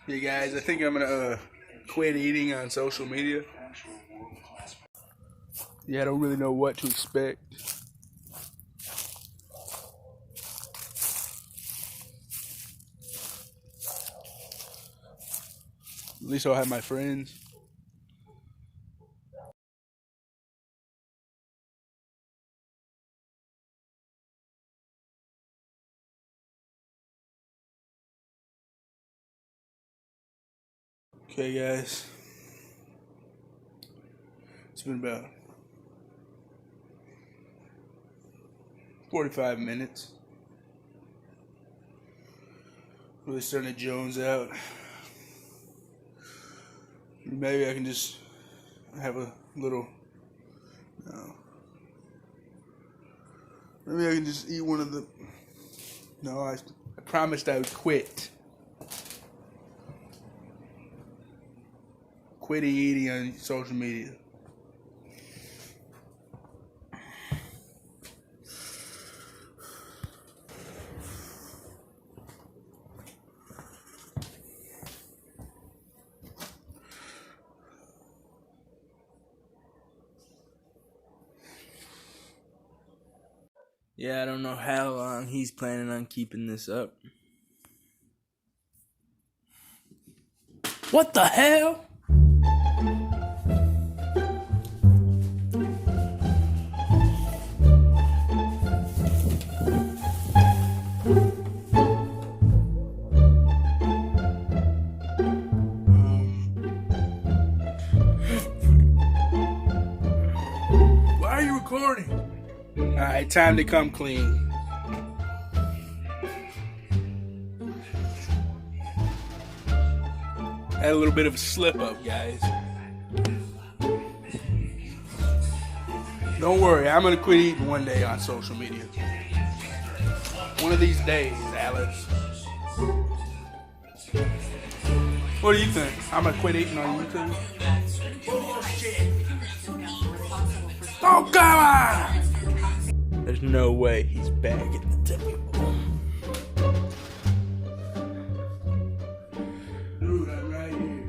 Hey guys, I think I'm gonna quit eating on social media. Yeah, I don't really know what to expect. At least I'll have my friends. Okay guys, it's been about 45 minutes. Really starting to jones out. Maybe I can just have a little, no. Maybe I can just eat one of the, no, I promised I would quit. Quit eating on social media. Yeah, I don't know how long he's planning on keeping this up. What the hell? Why are you recording? Alright, time to come clean. Had a little bit of a slip up, guys. Don't worry, I'm gonna quit eating one day on social media. One of these days, Alex. What do you think? I'm gonna quit eating on YouTube? Oh, come on! There's no way he's back at the table. Dude, I'm right here.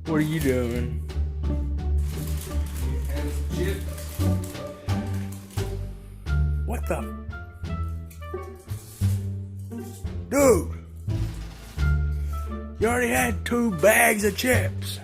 What are you doing? And chips. What the? Dude! You already had 2 bags of chips.